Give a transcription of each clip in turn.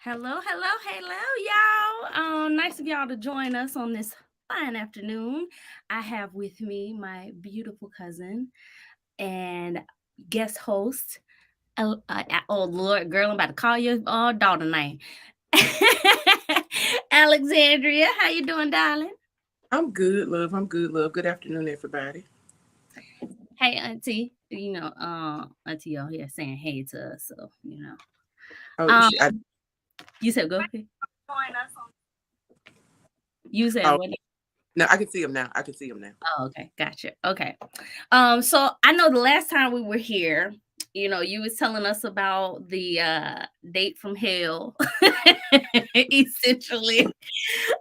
Hello, y'all. Nice of y'all to join us on this fine afternoon. I have with me my beautiful cousin and guest host. Oh Lord, girl, I'm about to call your daughter name. Alexandria, how you doing, darling? I'm good, love. I'm good, love. Good afternoon, everybody. Hey, Auntie. Auntie over here saying hey to us, so Oh, Um, I, you said go ahead. Join us on. You said oh what? no, I can see him now. I can see him now. Oh, okay, gotcha. Okay. So I know the last time we were here, you was telling us about the date from hell, essentially.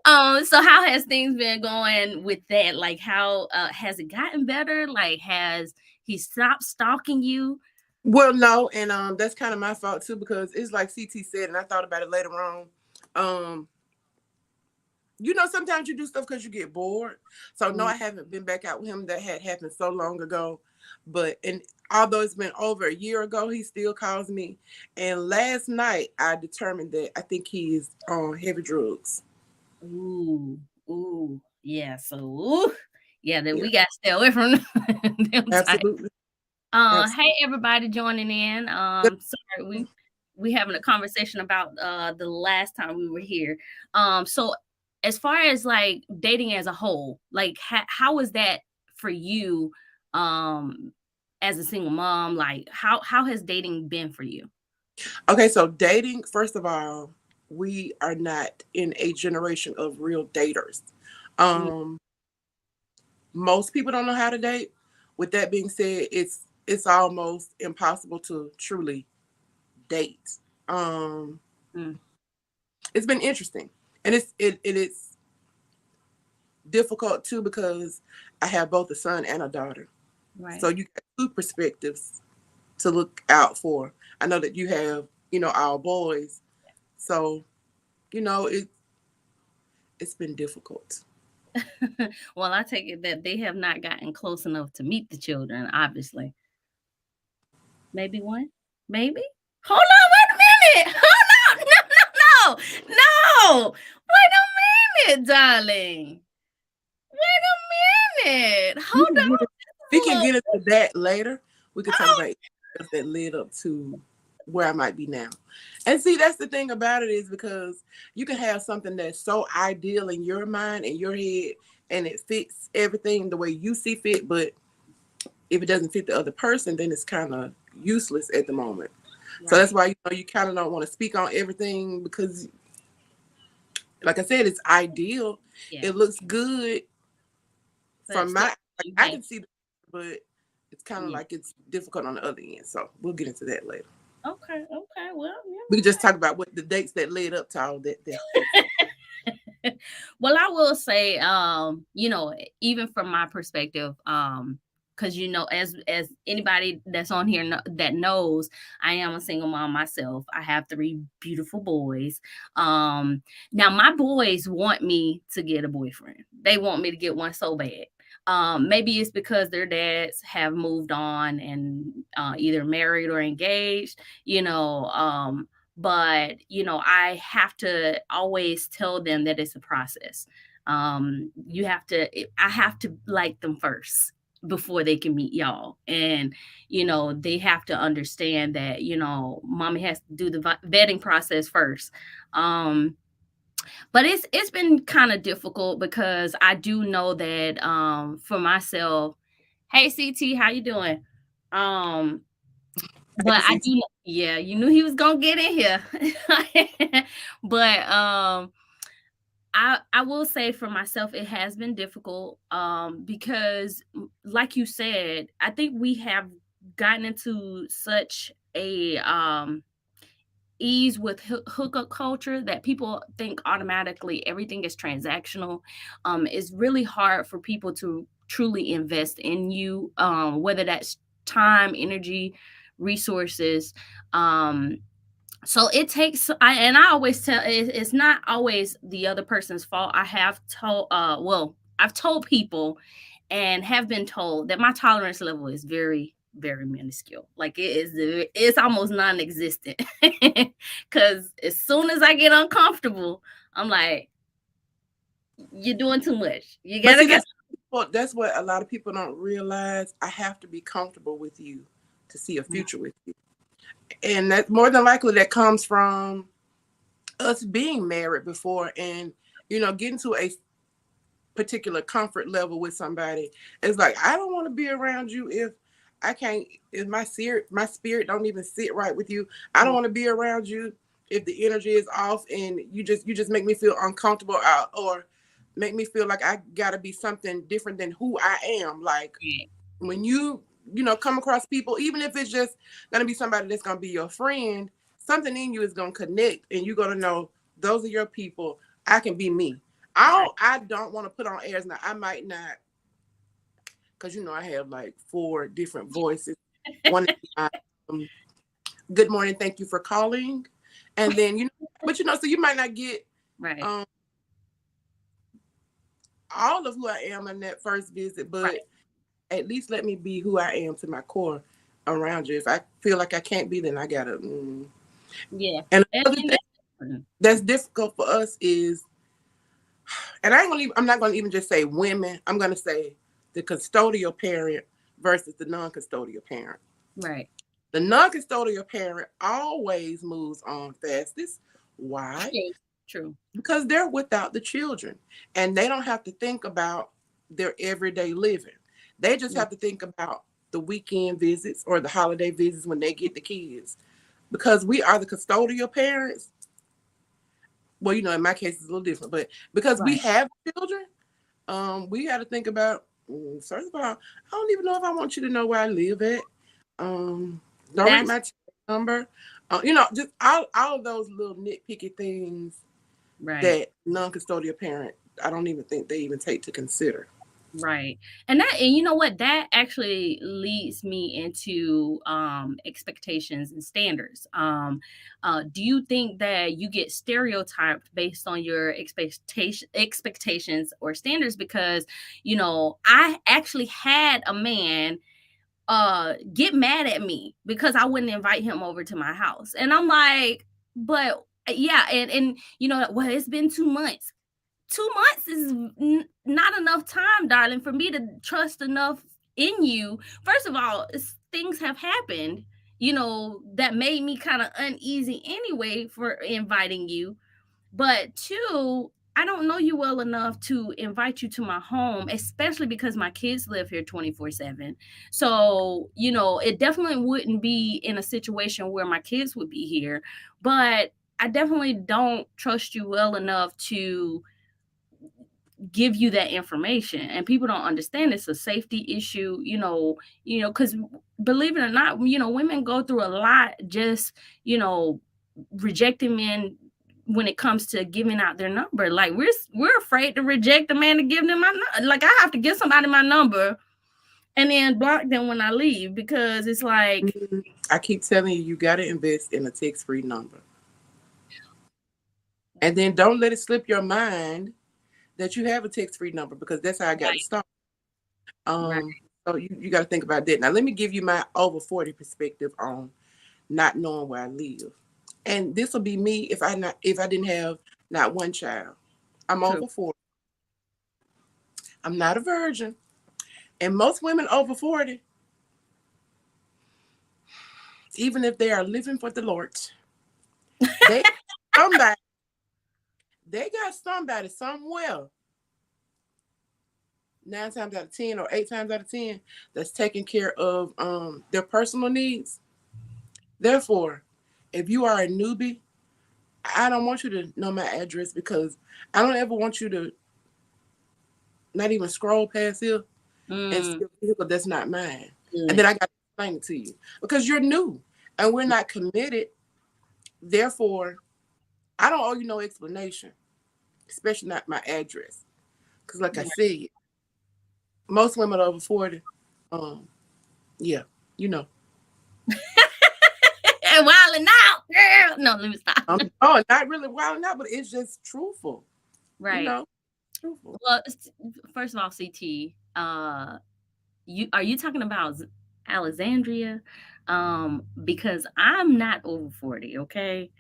So how has things been going with that? Like how has it gotten better? Like has he stopped stalking you? Well, no, and that's kind of my fault too because it's like CT said, and I thought about it later on. Um, sometimes you do stuff because you get bored. So no, Mm. I haven't been back out with him. That had happened so long ago. And although it's been over a year ago, he still calls me. And last night, I determined that I think he is on heavy drugs. Ooh, ooh, yeah. So, ooh, yeah, that Yeah, we got to stay away from them type. absolutely, Hey absolutely. everybody joining in. Sorry, we having a conversation about the last time we were here. So as far as like dating as a whole, like how was that for you as a single mom? Like how has dating been for you? Okay, so dating, first of all, we are not in a generation of real daters. Mm. Um, Most people don't know how to date. With that being said, it's almost impossible to truly date. Um, Mm. it's been interesting, and it's difficult too because I have both a son and a daughter, Right. so you got two perspectives to look out for. I know that you have, our boys, so it's been difficult. Well, I take it that they have not gotten close enough to meet the children, obviously. Maybe one? Maybe? Hold on, wait a minute. Hold on. No, no, no. No. Wait a minute, darling. Wait a minute. We Hold can get on. it, we can Hold get into that later. We could talk on. about stuff that led up to where I might be now. And see, that's the thing about it is because you can have something that's so ideal in your mind and your head, and it fits everything the way you see fit. But if it doesn't fit the other person, then it's kind of useless at the moment. So that's Right. why you kind of don't want to speak on everything because, like I said, it's ideal. Yeah. It looks good But from still, my. Like, you I can't. can see, but it's kind of Yeah. like it's difficult on the other end. So we'll get into that later. Okay. Okay. Well, We can just talk about what the dates that led up to all that difference. well, I will say, even from my perspective, because as anybody that's on here that knows, I am a single mom myself. I have three beautiful boys. Now my boys want me to get a boyfriend. They want me to get one so bad. Maybe it's because their dads have moved on and either married or engaged, but I have to always tell them that it's a process. I have to like them first before they can meet y'all, and they have to understand that mommy has to do the vetting process first. But it's been kind of difficult because I do know that for myself. Hey, CT, how you doing? um I but can I see. do, yeah, you knew he was gonna get in here. But I will say for myself, it has been difficult because, like you said, I think we have gotten into such a ease with hookup culture that people think automatically everything is transactional. It's really hard for people to truly invest in you, whether that's time, energy, resources. So it takes, I always tell it's not always the other person's fault. I have told I've told people and have been told that my tolerance level is very very minuscule. Like it's almost non-existent. Cause as soon as I get uncomfortable, I'm like, you're doing too much. You But gotta see, go. that's what a lot of people don't realize. I have to be comfortable with you to see a Right. future with you. And that more than likely that comes from us being married before and getting to a particular comfort level with somebody. It's like I don't want to be around you if I can't, if my spirit don't even sit right with you. I don't want to be around you if the energy is off and you just make me feel uncomfortable out or make me feel like I gotta be something different than who I am. Like Right. when come across people, even if it's just gonna be somebody that's gonna be your friend, something in you is gonna connect, and you're gonna know those are your people. I can be me. Right. I don't want to put on airs now. I might not, because I have like four different voices. One is my, um, good morning, thank you for calling, and then but so you might not get Right. um all of who I am in that first visit, Right. but at least let me be who I am to my core around you. If I feel like I can't be, then I gotta. Yeah. And another And thing that's important. that's difficult for us is, and I'm not gonna even just say women. I'm gonna say the custodial parent versus the non-custodial parent. Right. The non-custodial parent always moves on fastest. Why? True. True. Because they're without the children, and they don't have to think about their everyday living. They just Yeah. have to think about the weekend visits or the holiday visits when they get the kids. Because we are the custodial parents, well, in my case it's a little different, but because we Right. have children, we got to think about, first of all, I don't even know if I want you to know where I live at. Don't read That's my number. Just all of those little nitpicky things right. that non-custodial parent, I don't even think they even take to consider. Right. And you know what? That actually leads me into expectations and standards. Do you think that you get stereotyped based on your expectations or standards? Because, I actually had a man get mad at me because I wouldn't invite him over to my house. And I'm like, but yeah, and well, it's been 2 months. 2 months is not enough time, darling, for me to trust enough in you. First of all, things have happened, that made me kind of uneasy anyway for inviting you. But two, I don't know you well enough to invite you to my home, especially because my kids live here 24/7. So, it definitely wouldn't be in a situation where my kids would be here. But I definitely don't trust you well enough to give you that information, and people don't understand it's a safety issue, because believe it or not, women go through a lot just you know rejecting men when it comes to giving out their number. Like we're afraid to reject a man to give them my number. Like I have to give somebody my number and then block them when I leave, because it's like, I keep telling you, you got to invest in a text-free number, and then don't let it slip your mind that you have a text-free number, because that's how I got to right, start. right, So you got to think about that. Now, let me give you my over 40 perspective on not knowing where I live. And this will be me if I didn't have not one child. I'm true. over 40. I'm not a virgin. And most women over 40, even if they are living for the Lord, they somebody they got somebody somewhere, 9 times out of 10 or 8 times out of 10, that's taking care of their personal needs. Therefore, if you are a newbie, I don't want you to know my address, because I don't ever want you to not even scroll past here and see Mm, a vehicle that's not mine. And good. then I got to explain it to you because you're new and we're not committed. Therefore, I don't owe you no explanation, especially not my address. Because, like I Right. said, most women over 40, um, yeah, you know. And wilding out, girl. No, let me stop. Not really wild out, but it's just truthful, you Right. know, truthful. Well, first of all, CT, you talking about? Alexandria, because I'm not over 40, okay?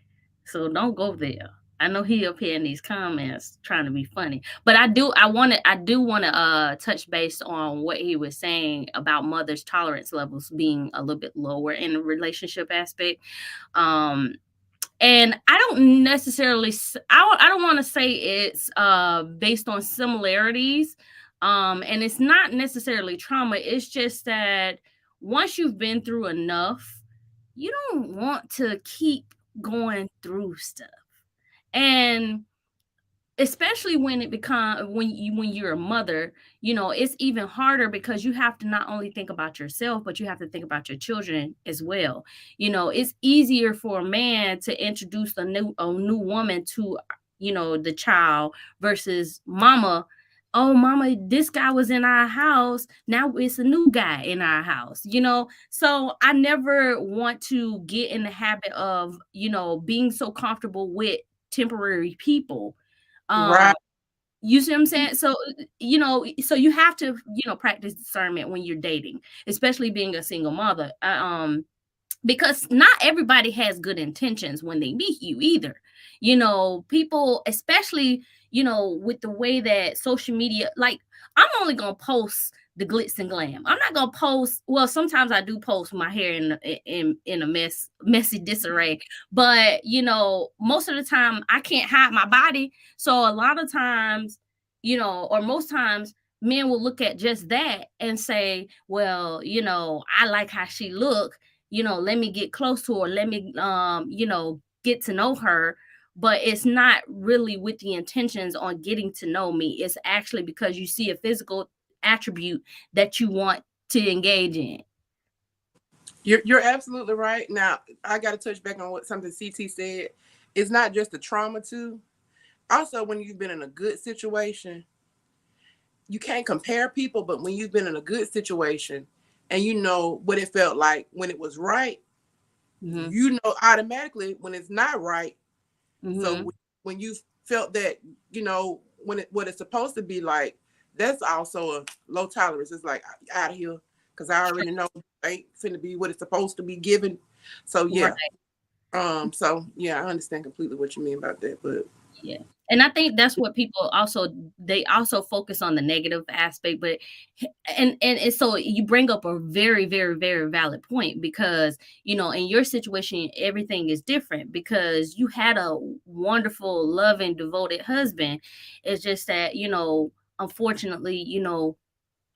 So don't go there. I know he up here in these comments trying to be funny, but I do want to touch base on what he was saying about mothers' tolerance levels being a little bit lower in the relationship aspect. Um, and I don't necessarily I don't want to say it's based on similarities, and it's not necessarily trauma. It's just that once you've been through enough, you don't want to keep going through stuff. And especially when it become when you're a mother, it's even harder because you have to not only think about yourself, but you have to think about your children as well. It's easier for a man to introduce a new woman to the child versus mama. Oh, mama, this guy was in our house, now it's a new guy in our house. So I never want to get in the habit of being so comfortable with temporary people. Right. um, you see what I'm saying? So you have to, practice discernment when you're dating, especially being a single mother. Because not everybody has good intentions when they meet you either. People, especially, with the way that social media, like, I'm only gonna post the glitz and glam. I'm not gonna post, well, sometimes I do post my hair in a messy disarray, but most of the time I can't hide my body. So a lot of times, or most times, men will look at just that and say, well, I like how she look, let me get close to her, let me get to know her. But it's not really with the intentions on getting to know me. It's actually because you see a physical attribute that you want to engage in. You're absolutely right. Now, I got to touch back on what something CT said. It's not just the trauma, too. Also, when you've been in a good situation, you can't compare people, but when you've been in a good situation and you know what it felt like when it was right, Hmm. you know automatically when it's not right. So Hmm. when you felt that, when what it's supposed to be like, that's also a low tolerance. It's like, out of here, because I already know it ain't finna be what it's supposed to be given. So yeah. Right. So yeah, I understand completely what you mean about that. But Yeah. And I think that's what people also, they also focus on the negative aspect, but and so you bring up a very, very, very valid point because, in your situation everything is different because you had a wonderful, loving, devoted husband. It's just that, unfortunately,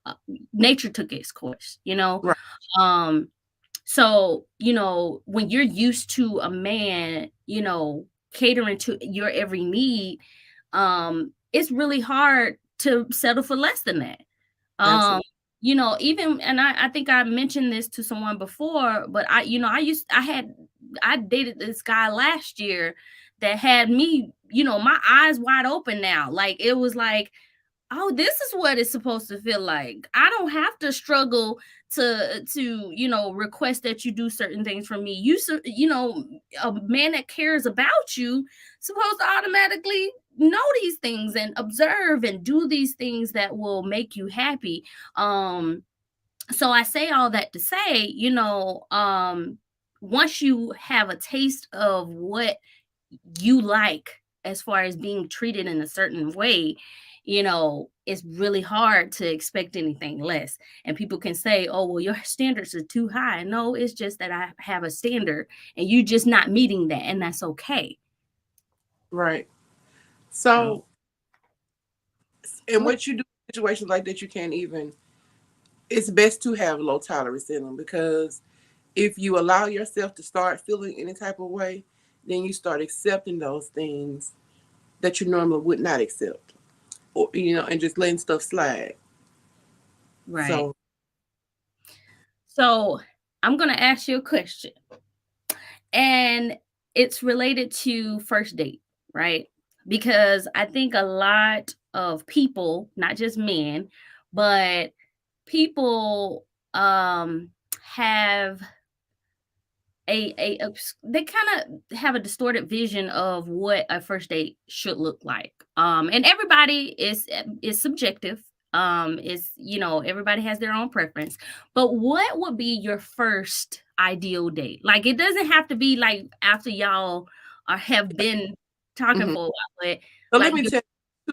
uh, nature took its course. right, Um so, when you're used to a man, catering to your every need, it's really hard to settle for less than that. Um, absolutely, even, and I think I mentioned this to someone before, but I dated this guy last year that had me, my eyes wide open now. Like, it was like, oh, this is what it's supposed to feel like. I don't have to struggle to request that you do certain things from me. A man that cares about you supposed to automatically know these things and observe and do these things that will make you happy. So I say all that to say, once you have a taste of what you like as far as being treated in a certain way, it's really hard to expect anything less. And people can say, oh, well, your standards are too high. No, it's just that I have a standard and you just not meeting that, and that's okay. right. So So, and what? what you do in situations like that, you can't even. It's best to have low tolerance in them because if you allow yourself to start feeling any type of way, then you start accepting those things that you normally would not accept, or and just letting stuff slide. Right. So, So I'm going to ask you a question, and it's related to first date, right? Because I think a lot of people, not just men, but people have they kind of have a distorted vision of what a first date should look like. And everybody is subjective. It's, everybody has their own preference. But what would be your first ideal date? Like, it doesn't have to be like after y'all have been talking Mhm. for a while, but So let like me your tell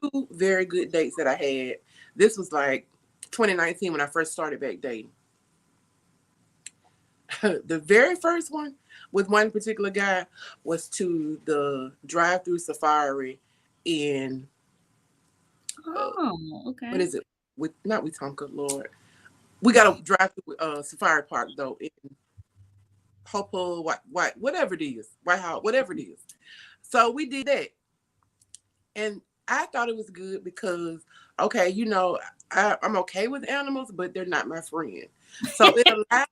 you two very good dates that I had. This was like 2019 when I first started back dating. The very first one with one particular guy was to the drive-through safari in uh, oh, what okay. is it? With not Wetumpka, Lord. We got a drive-through safari park though in Popo, whatever it is, White House, whatever it is. So we did that, and I thought it was good because okay, I'm okay with animals, but they're not my friend. So it allowed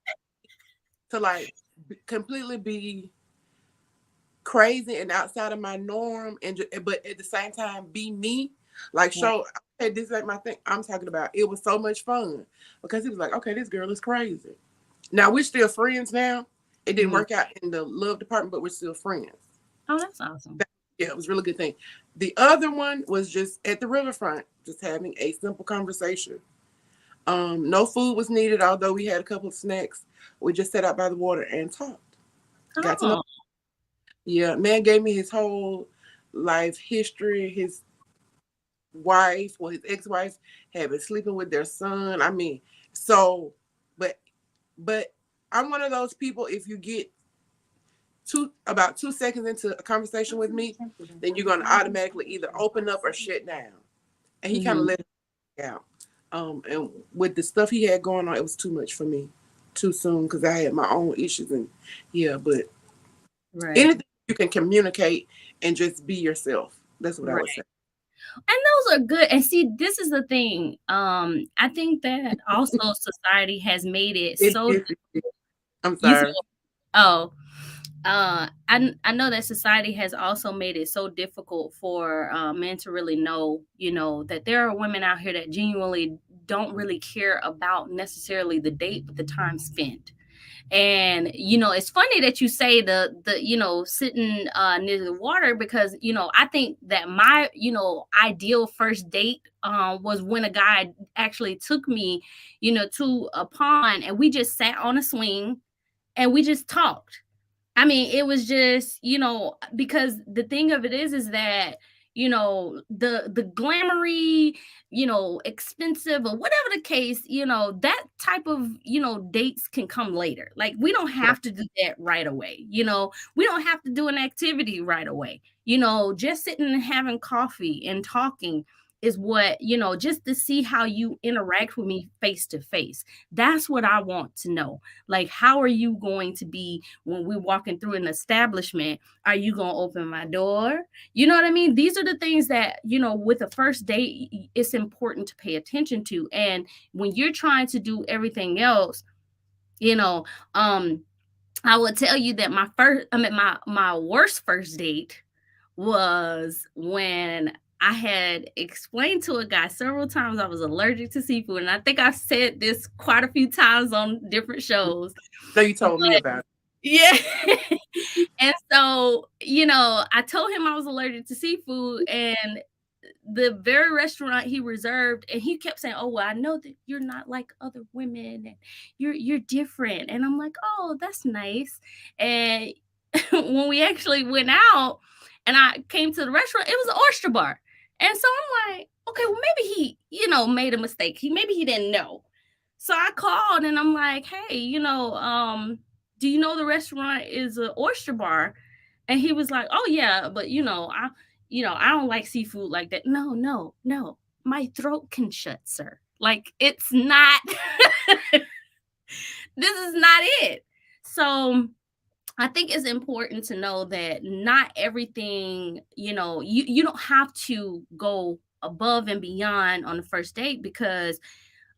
to like completely be crazy and outside of my norm, and but at the same time be me. Like Right. show, okay, this ain't my thing. I'm talking about. It was so much fun because he was like, okay, this girl is crazy. Now we're still friends now. It didn't Mhm. work out in the love department, but we're still friends. Oh, that's awesome. Yeah, it was a really good thing. The other one was just at the riverfront, just having a simple conversation. No food was needed, although we had a couple of snacks. We just sat out by the water and talked. Got to know. Oh, Yeah, man gave me his whole life history. His wife, well, his ex-wife had been sleeping with their son. I mean, so, but, but I'm one of those people. If you get about 2 seconds into a conversation with me, then you're gonna automatically either open up or shut down. And he kind of mhm. let it out. And with the stuff he had going on, it was too much for me, too soon because I had my own issues and yeah. But Right. anything you can communicate and just be yourself. That's what I would say. Right. And those are good. And see, this is the thing. I think that also society has made it It so is. I'm you said, sorry. oh, I know that society has also made it so difficult for men to really know, that there are women out here that genuinely don't really care about necessarily the date, but the time spent. And it's funny that you say the sitting near the water, because I think that my ideal first date was when a guy actually took me to a pond, and we just sat on a swing and we just talked. I mean, it was just, because the thing of it is that, the glamoury, expensive or whatever the case, that type of, dates can come later. Like, we don't Right. have to do that right away. We don't have to do an activity right away. Just sitting and having coffee and talking is what, just to see how you interact with me face to face. That's what I want to know. Like, how are you going to be when we're walking through an establishment? Are you going to open my door? You know what I mean? These are the things that, with a first date, it's important to pay attention to. And when you're trying to do everything else, you know, um, I would tell you that my worst first date was when I had explained to a guy several times I was allergic to seafood. And I think I've said this quite a few times on different shows. No, you told me about Yeah. it. And so, I told him I was allergic to seafood, and the very restaurant he reserved, and he kept saying, "Oh, well, I know that you're not like other women, and you're different." And I'm like, "Oh, that's nice." And when we actually went out and I came to the restaurant, it was an oyster bar. And so I'm like, okay, well, maybe he, made a mistake. Maybe he didn't know. So I called and I'm like, hey, do you know the restaurant is an oyster bar? And he was like, oh yeah, but I don't like seafood like that. No, no, no. My throat can shut, sir. Like, it's not this is not it. So I think it's important to know that not everything, you don't have to go above and beyond on the first date, because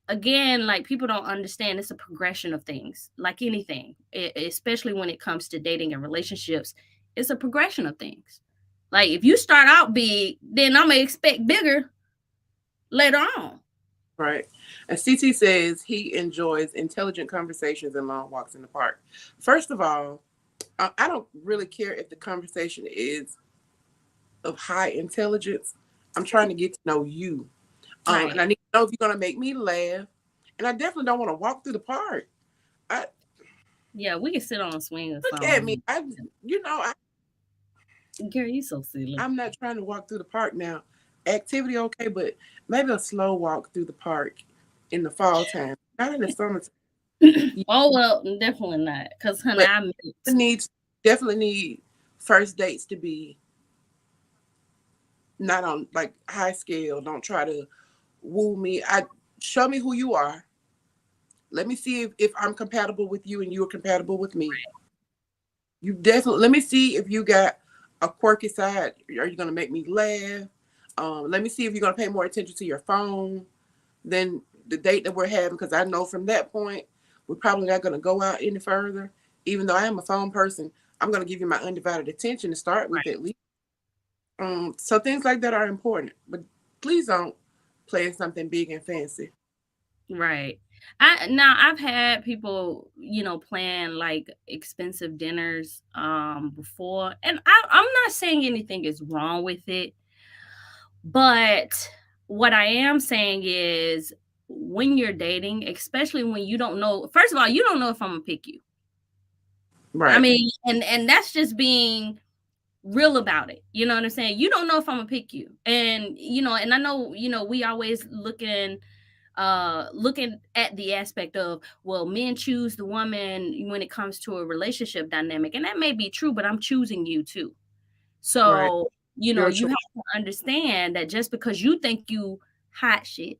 again, like, people don't understand it's a progression of things, like anything, especially when it comes to dating and relationships. It's a progression of things. Like, if you start out big, then I'm gonna expect bigger later on. Right. And CT says he enjoys intelligent conversations and long walks in the park. First of all, I don't really care if the conversation is of high intelligence. I'm trying to get to know you. And Right. I need know if you're gonna make me laugh, and I definitely don't want to walk through the park. I Yeah, we can sit on a swing or look at me. something. You know, Girl, you so silly. I'm not trying to walk through the park now. Activity okay, but maybe a slow walk through the park in the fall time, not in the summertime. Yeah, Oh well, definitely not. Cause honey, but I meant needs definitely need first dates to be not on like high scale. Don't try to woo me. I show me who you are. Let me see if I'm compatible with you and you're compatible with me. You definitely let me see if you got a quirky side. Are you gonna make me laugh? Let me see if you're gonna pay more attention to your phone than the date that we're having, because I know from that point we're probably not gonna go out any further. Even though I am a phone person, I'm gonna give you my undivided attention to start with at least. So things like that are important, but please don't plan something big and fancy. right. I've had people, plan like expensive dinners before, and I'm not saying anything is wrong with it, but what I am saying is when you're dating, especially when you don't know, first of all, you don't know if I'm gonna pick you. I Right, mean, and that's just being real about it. You know what I'm saying? You don't know if I'm gonna pick you. And and I know, we always looking at the aspect of, well, men choose the woman when it comes to a relationship dynamic. And that may be true, but I'm choosing you too. right. So, Your you choice. have to understand that just because you think you hot shit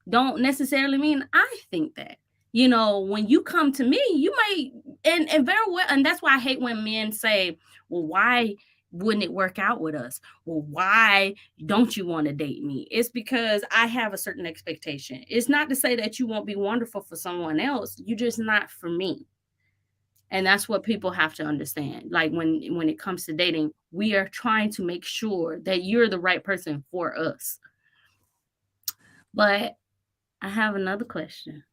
don't necessarily mean I think that. When you come to me, you might, and very well, and that's why I hate when men say, "Well, why wouldn't it work out with us? Well, why don't you want to date me?" It's because I have a certain expectation. It's not to say that you won't be wonderful for someone else. You're just not for me. And that's what people have to understand. Like when it comes to dating, we are trying to make sure that you're the right person for us. But I have another question.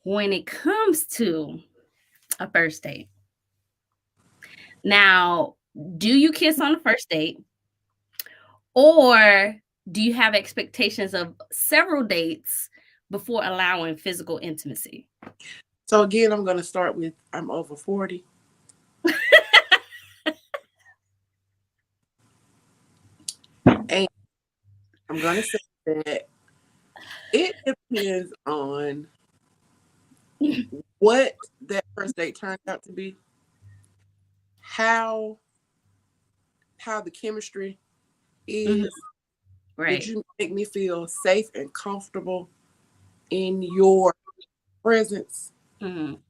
When it comes to a first date, now, do you kiss on the first date, or do you have expectations of several dates before allowing physical intimacy? So again, I'm gonna start with I'm over 40, and I'm gonna say that it depends on what that first date turned out to be, how the chemistry Mhm. is. Did Right. you make me feel safe and comfortable in your presence? Mhm.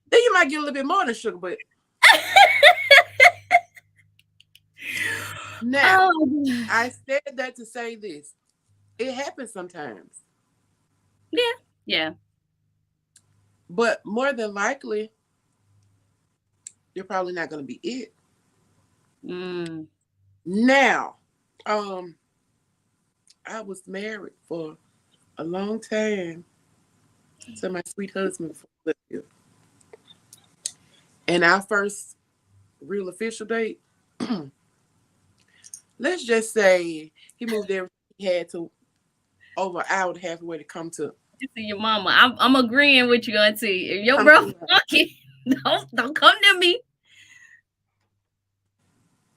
Then you might get a little bit more than sugar, but now Oh, gosh. I said that to say this. It happens sometimes, Yeah. Yeah. but more than likely, you're probably not gonna be it. Mm. Now, um, I was married for a long time to my sweet husband before I left here. And our first real official date, let's just say he moved everything he had to over an hour and a half away to You see your mama. I'm agreeing with you, Auntie. If your come bro to funky, don't come to me.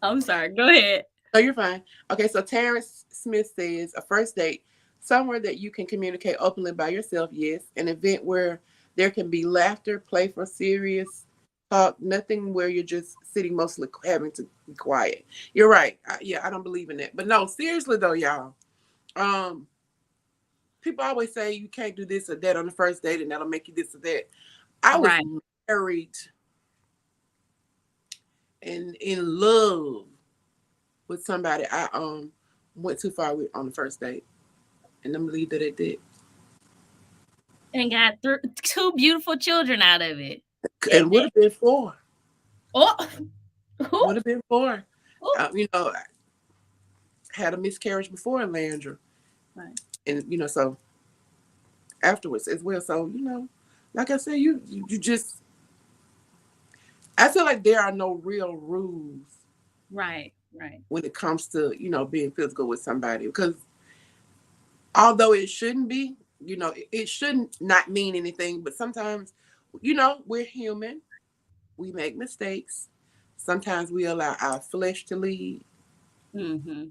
I'm sorry. Go ahead. Oh, you're fine. Okay, so Terrence Smith says a first date, somewhere that you can communicate openly by yourself, yes. An event where there can be laughter, playful, serious talk, nothing where you're just sitting mostly having to be quiet. You're right. Yeah, I don't believe in that. But no, seriously though, y'all. Um, People always say you can't do this or that on the first date and that'll make you this or that. I was Right. married and in love with somebody I went too far with on the first date. And I'm gonna leave that at that. And got two beautiful children out of it. At And would that. have been four. Oh, who? Would have been four. Who? I had a miscarriage before in Landra, Right. and so afterwards as well. So like I said, you just I feel like there are no real rules Right, right. when it comes to, being physical with somebody, because although it shouldn't be, it shouldn't not mean anything, but sometimes, we're human. We make mistakes. Sometimes we allow our flesh to lead. Mm-hmm.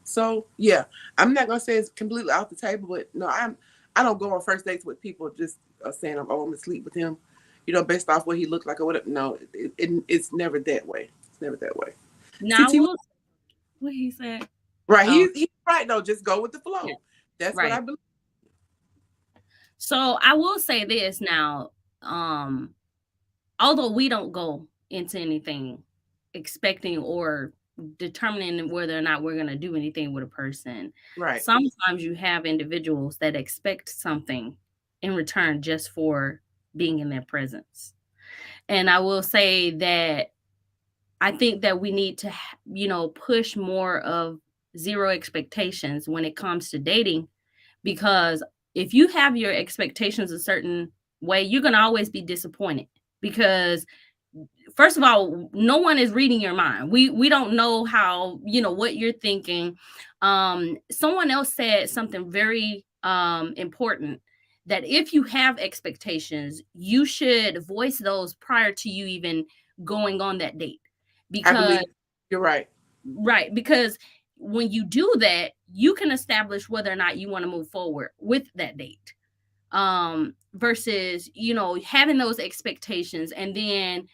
So yeah, I'm not gonna say it's completely off the table, but no, I don't go on first dates with people just saying I'm gonna sleep with him, based off what he looked like or whatever. No, it's never that way. It's never that way. Now, CT, what he said? right? Oh, He's right though. Just go with the yeah, flow. That's what I right. believe. So I will say this now. Um, Although we don't go into anything expecting or determining whether or not we're going to do anything with a person, Right. sometimes you have individuals that expect something in return just for being in their presence. And I will say that I think that we need to, push more of zero expectations when it comes to dating, because if you have your expectations a certain way, you're going to always be disappointed, because first of all, no one is reading your mind. We don't know how, what you're thinking. Someone else said something very important, that if you have expectations, you should voice those prior to you even going on that date. I Because believe you're right. right, because when you do that, you can establish whether or not you want to move forward with that date, versus having those expectations, and then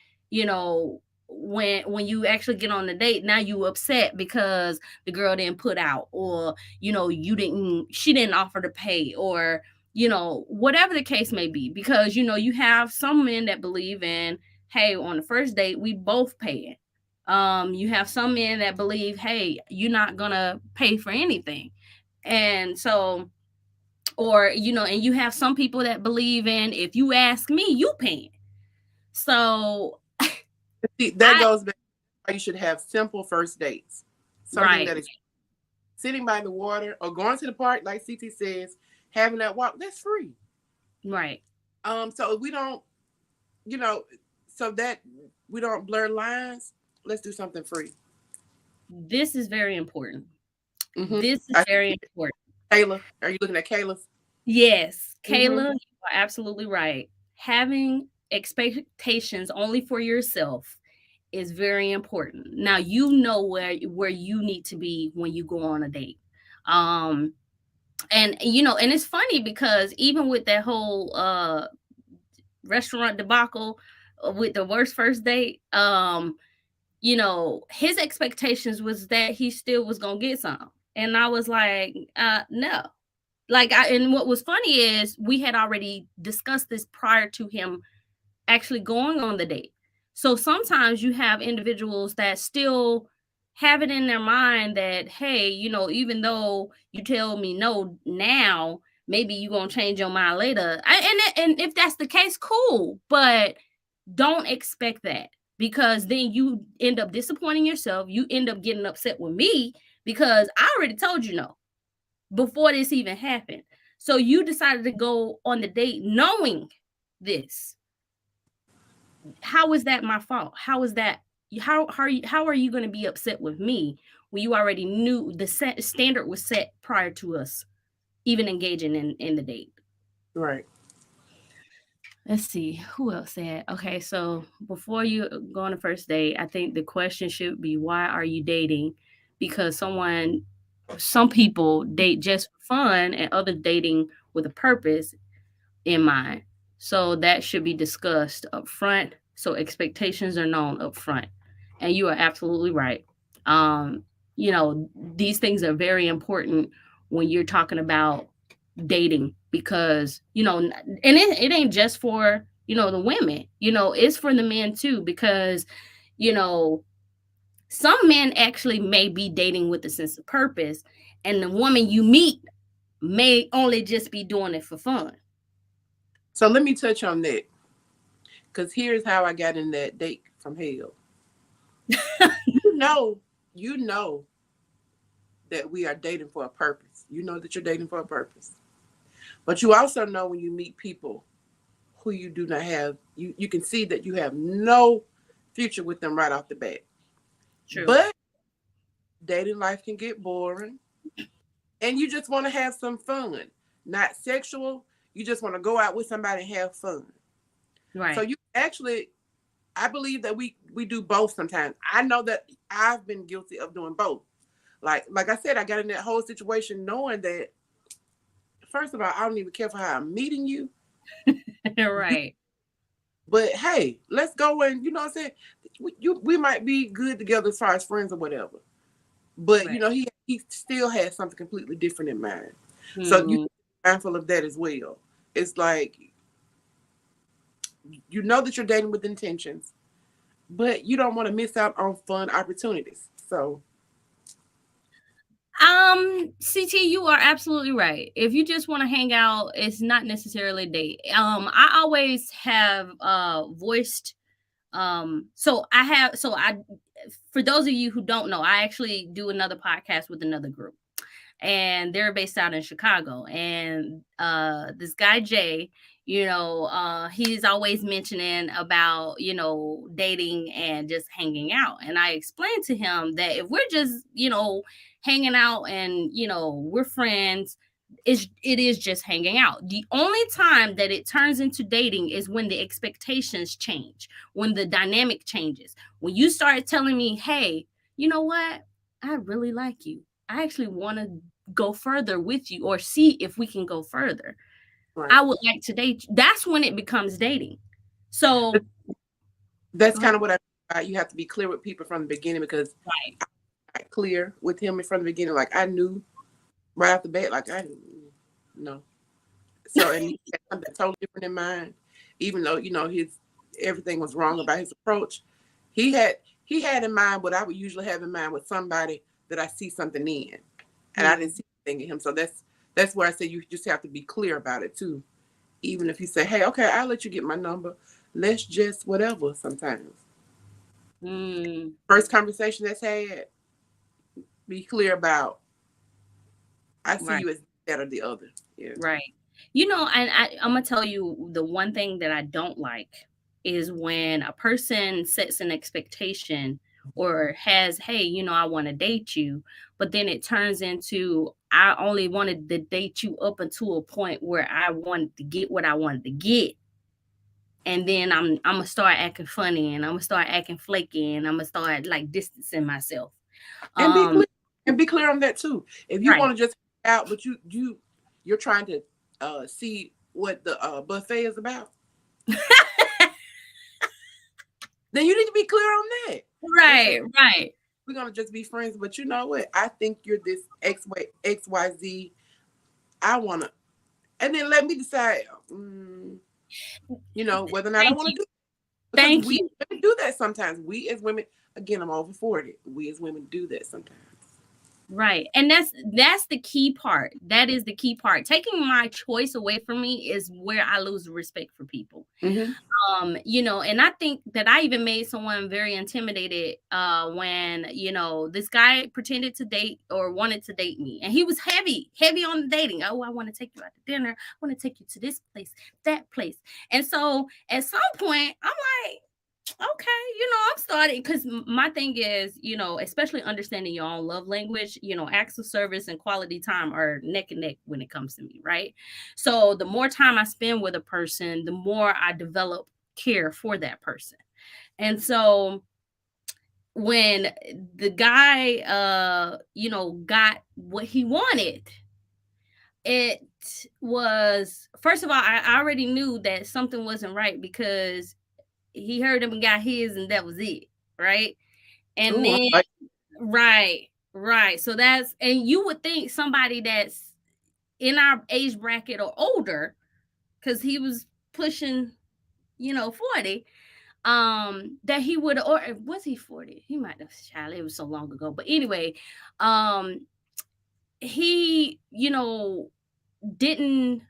when you actually get on the date, now you upset because the girl didn't put out, or she didn't offer to pay, or whatever the case may be, because you have some men that believe in, hey, on the first date we both pay it. You have some men that believe, hey, you're not gonna pay for anything. And so, or and you have some people that believe in, if you ask me, you paying. So See, that I goes back to why you should have simple first dates. Something right, that is sitting by the water or going to the park, like CT says, having that walk. That's free. right. So we don't, you know, so that we don't blur lines. Let's do something free. This is very important. Mm-hmm. This is I very important. Kayla, are you looking at Kayla's? Yes, Mm-hmm. Kayla, you are absolutely right. Having expectations only for yourself is very important. Now you know where you need to be when you go on a date. Um and it's funny because even with that whole restaurant debacle, with the worst first date, his expectations was that he still was gonna get some. And I was like, no. And what was funny is we had already discussed this prior to him actually going on the date. So sometimes you have individuals that still have it in their mind that, hey, even though you tell me no now, maybe you're gonna change your mind later. And if that's the case, cool. But don't expect that, because then you end up disappointing yourself. You end up getting upset with me because I already told you no before this even happened. So you decided to go on the date knowing this. How is that my fault? How is that? How are you going to be upset with me when you already knew the standard was set prior to us even engaging in the date? Right. Let's see who else said. Okay, so before you go on a first date, I think the question should be, why are you dating? Because some people date just for fun, and others dating with a purpose in mind. So that should be discussed up front. So expectations are known up front. And you are absolutely right. Um, these things are very important when you're talking about dating, because, and it ain't just for, the women, it's for the men too, because, you know, some men actually may be dating with a sense of purpose, and the woman you meet may only just be doing it for fun. So let me touch on that, because here's how I got in that date from hell. You know, you know that we are dating for a purpose. You know that you're dating for a purpose. But you also know when you meet people who you do not have, you can see that you have no future with them right off the bat. True. But dating life can get boring, and you just want to have some fun, not sexual. You just want to go out with somebody and have fun. So Right. you actually, I believe that we do both sometimes. I know that I've been guilty of doing both. Like I said, I got in that whole situation knowing that first of all, I don't even care for how I'm meeting you. You Right. but hey, let's go and you know what I'm saying? We might be good together as far as friends or whatever. But Right. he still has something completely different in mind. So you Mm, mindful of that as well. It's like you know that you're dating with intentions, but you don't want to miss out on fun opportunities. So CT, you are absolutely right. If you just want to hang out, it's not necessarily a date. I always have voiced so I for those of you who don't know, I actually do another podcast with another group, and they're based out in Chicago. And this guy Jay, he's always mentioning about dating and just hanging out. And I explained to him that if we're just hanging out and we're friends, it is just hanging out. The only time that it turns into dating is when the expectations change, when the dynamic changes, when you start telling me, hey, you know what, I really like you, I actually want to go further with you or see if we can go further. right. I would like to date you. That's when it becomes dating. But So that's go ahead. kind of what I you have to be clear with people from the beginning because Right. I clear with him from the beginning. Like I knew right off the bat, like I no. So and he had something totally different in mind, even though his everything was wrong about his approach. He had he had in mind what I would usually have in mind with somebody that I see something in, and I didn't Mm, see anything in him. So that's where I say you just have to be clear about it too. Even if you say, hey, okay, I'll let you get my number. Let's just whatever. Sometimes mm, first conversation that's had, be clear about. I see right. you as that or the other. Yeah. Right. And I'm gonna tell you the one thing that I don't like is when a person sets an expectation or has, hey, I want to date you, but then it turns into I only wanted to date you up until a point where I wanted to get what I wanted to get. And then I'm gonna start acting funny, and I'm gonna start acting flaky, and I'm gonna start like distancing myself. and be Um, clear and be clear on that too. If you right. want to just out, but you're trying to see what the buffet is about, then you need to be clear on that. Just say Right, right. we're gonna just be friends, but you know what? I think you're this XYZ. I wanna, and then let me decide. Whether or not I Thank want to you. do it. Because Thank we you. women do that sometimes. We as women, again, I'm over 40. We as women do that sometimes. Right. And that's the key part. That is the key part. Taking my choice away from me is where I lose respect for people. Mm-hmm. And I think that I even made someone very intimidated when, this guy pretended to date or wanted to date me. And he was heavy on the dating. Oh, I want to take you out to dinner. I want to take you to this place, that place. And so at some point, I'm like, okay, I'm starting because my thing is, especially understanding your own love language, acts of service and quality time are neck and neck when it comes to me, right? So the more time I spend with a person, the more I develop care for that person. And so when the guy got what he wanted, it was first of all, I already knew that something wasn't right because he heard him and got his and that was it, right? And Oh, then like, right, right. So that's and you would think somebody that's in our age bracket or older, because he was pushing, 40, that he would or was he 40? He might have child, it was so long ago. But anyway, um, he, didn't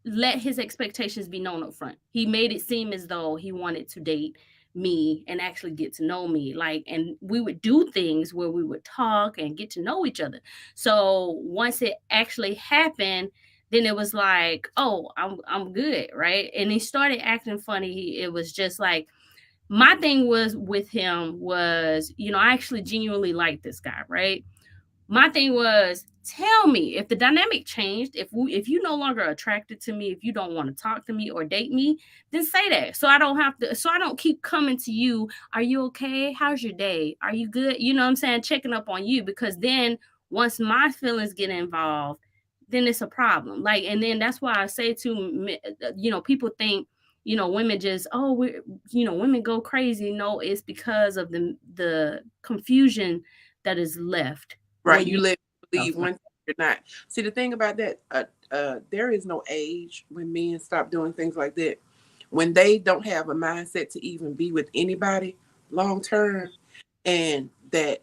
let his expectations be known up front. He made it seem as though he wanted to date me and actually get to know me. Like, and we would do things where we would talk and get to know each other. So once it actually happened, then it was like, oh, I'm good, right? And he started acting funny. It was just like, my thing was with him was, I actually genuinely liked this guy, right? My thing was, tell me if the dynamic changed, if you no longer attracted to me, if you don't want to talk to me or date me, then say that, so I don't have to, so I don't keep coming to you. Are you okay? How's your day? Are you good? You know what I'm saying? Checking up on you, because then once my feelings get involved, then it's a problem. Like, and then that's why I say to people think, women just, oh, women go crazy. No, it's because of the confusion that is left Right. when You you let people stuff believe like one thing you're not. See, the thing about that, there is no age when men stop doing things like that. When they don't have a mindset to even be with anybody long term, and that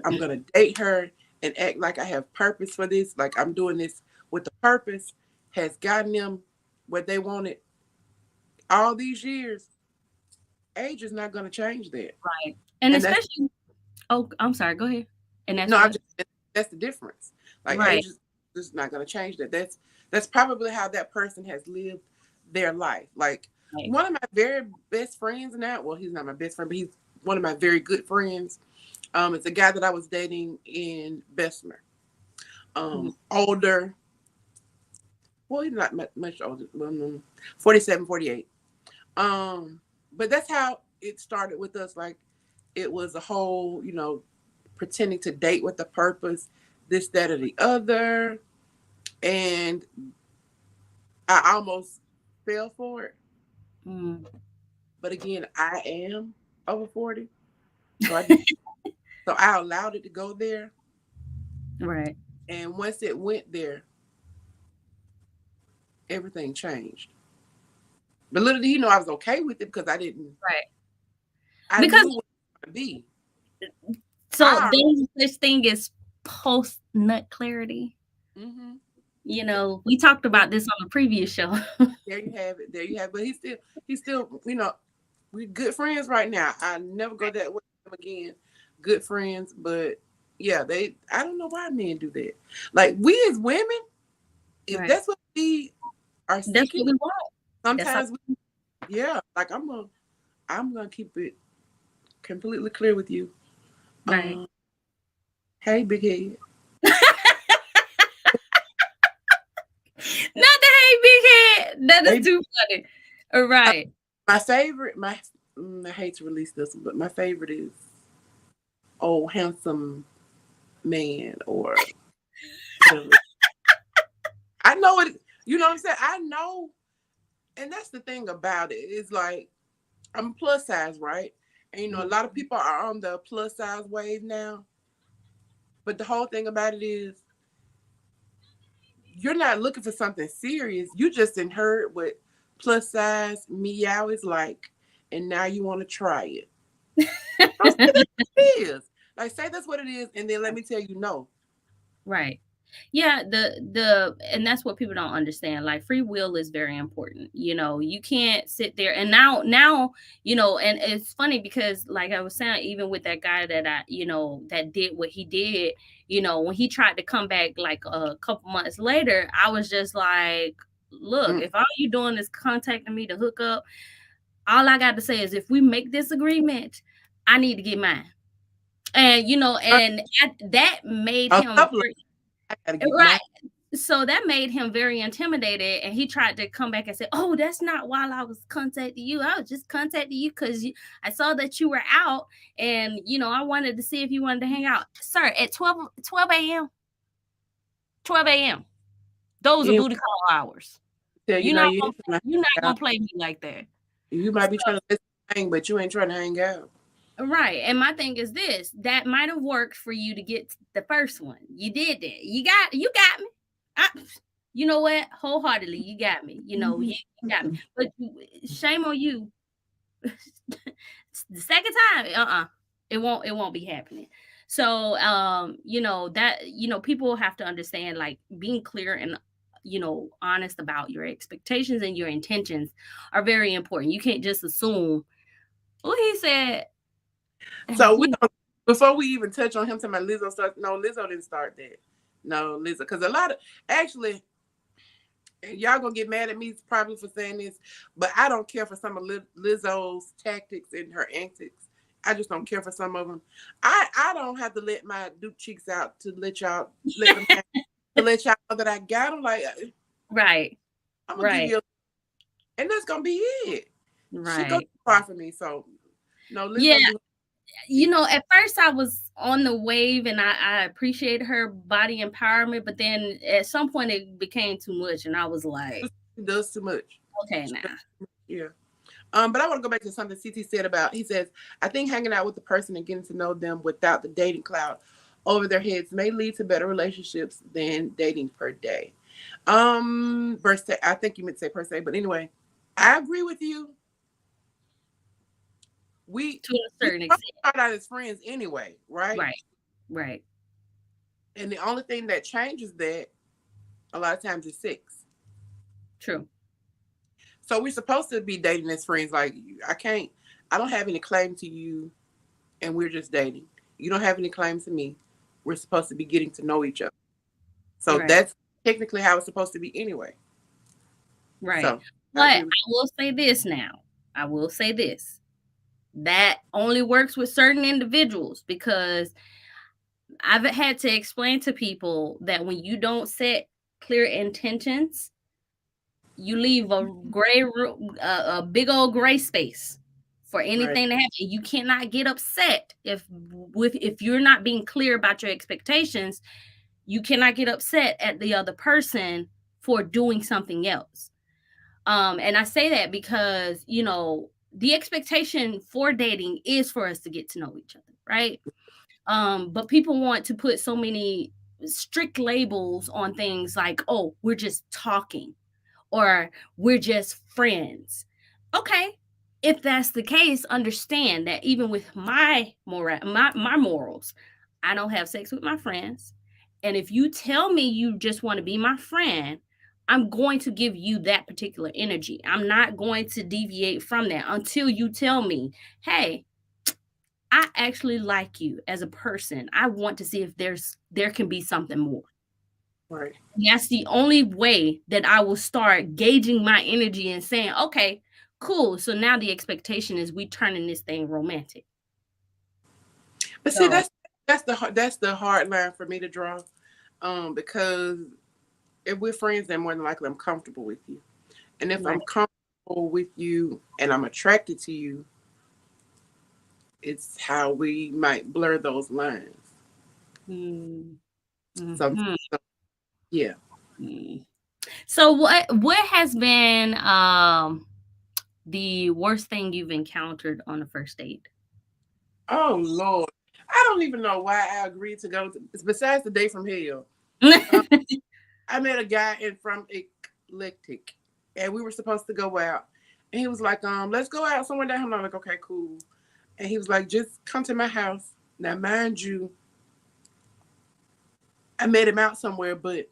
I'm gonna date her and act like I have purpose for this, like I'm doing this with the purpose, has gotten them what they wanted all these years. Age is not gonna change that, right. And and that's especially, oh, I'm sorry, go ahead. And that's no, I'm what? just that's the difference. Like Right, age is just not going to change that. That's probably how that person has lived their life. Like right. one of my very best friends now. Well, he's not my best friend, but he's one of my very good friends. It's a guy that I was dating in Bessemer. Mhm. Older. Well, he's not much older. 47, 48. But that's how it started with us. Like it was a whole, pretending to date with a purpose, this, that, or the other. And I almost fell for it. Mm. But again, I am over 40. So I did so I allowed it to go there. Right, And once it went there, everything changed. But little did he know I was okay with it because right. I Because knew what it was gonna be. so I there's this thing is post nut clarity. mm-hmm. We talked about this on the previous show. There you have it. There you have it. But he's still, we good friends right now. I never go that way with him again. Good friends, but yeah, I don't know why men do that. Like we as women, if Right. that's what we are That's what seeking, we want. That's all. sometimes yeah, like I'm gonna keep it completely clear with you. Right. Um, hey, big head. Not the hey big head. That is Hey, too funny. All uh, right. my favorite, I hate to release this one, but my favorite is old handsome man or whatever. I know it. You know what I'm saying? I know, and that's the thing about it. It's like I'm plus size, right? And a Mhm. lot of people are on the plus size wave now. But the whole thing about it is you're not looking for something serious. You just heard what plus size meow is like, and now you want to try it. Don't say that's what it is. Like say that's what it is, and then let me tell you no. Right. Yeah, the and that's what people don't understand. Like free will is very important. You can't sit there and now, and it's funny because like I was saying, even with that guy that that did what he did, when he tried to come back like a couple months later, I was just like, look, Mm. if all you doing is contacting me to hook up, all I got to say is if we make this agreement, I need to get mine. And Uh, that made A him couple of I gotta get right. mine. So that made him very intimidated, and he tried to come back and say, "Oh, that's not why I was contacting you. I was just contacting you because I saw that you were out, and I wanted to see if you wanted to hang out, sir." At 12 a.m., 12 a.m. Those are You booty call hours. tell you You're now not you gonna ain't trying to you're not hang out. gonna play me like that. You might be trying to let hang, but you ain't trying to hang out. Right. And my thing is this, that might have worked for you to get the first one. You did that. You got me. I, you know what? Wholeheartedly, you got me. Mhm. You got me. But shame on you. The second time, it won't be happening. So that people have to understand, like, being clear and honest about your expectations and your intentions are very important. You can't just assume, oh, he said, So we you don't, before we even touch on him talking about Lizzo start. No, Lizzo didn't start that. No, Lizzo, because a lot of actually And y'all gonna get mad at me probably for saying this, but I don't care for some of Lizzo's tactics and her antics. I just don't care for some of them. I don't have to let my Duke cheeks out to let them have, to let y'all know that I got them. Like Right. I'm gonna give Right. you, and that's gonna be it. She goes Right. too far for me, so no, Yeah. Lizzo do. At first I was on the wave and I appreciate her body empowerment, but then at some point it became too much and I was like, She does too much. okay She does now. too much. Yeah. But I want to go back to something CT said about. He says, I think hanging out with the person and getting to know them without the dating cloud over their heads may lead to better relationships than dating per day. Per se, I think you meant to say per se, but anyway, I agree with you. We To a we certain start extent. out as friends anyway, right? Right. Right. And the only thing that changes that a lot of times is sex. True. So we're supposed to be dating as friends. Like I can't, I don't have any claim to you, and we're just dating. You don't have any claim to me. We're supposed to be getting to know each other. So Right. that's technically how it's supposed to be anyway. Right. So I But agree with I will say this now. I will say this. That only works with certain individuals because I've had to explain to people that when you don't set clear intentions, you leave a gray room, a big old gray space for you. Right, anything to happen. You cannot get upset if you're not being clear about your expectations. You cannot get upset at the other person for doing something else. And I say that because the expectation for dating is for us to get to know each other, right? But people want to put so many strict labels on things like, oh, we're just talking or we're just friends. Okay. If that's the case, understand that even with my morals, I don't have sex with my friends. And if you tell me you just want to be my friend, I'm going to give you that particular energy. I'm not going to deviate from that until you tell me, hey, I actually like you as a person. I want to see if there can be something more. right. And that's the only way that I will start gauging my energy and saying, okay, cool. So now the expectation is we turning this thing romantic. But see, So that's the hard line for me to draw. Because if we're friends, then more than likely I'm comfortable with you. And if I'm right. comfortable with you and I'm attracted to you, it's how we might blur those lines. Mm, Some, mhm, yeah. mm. So what has been the worst thing you've encountered on a first date? Oh Lord, I don't even know why I agreed to go. Besides the day from hell, um, I met a guy in from Eclectic, and we were supposed to go out, and he was like, let's go out somewhere down here. I'm like, okay, cool. And he was like, just come to my house. Now, mind you, I met him out somewhere, but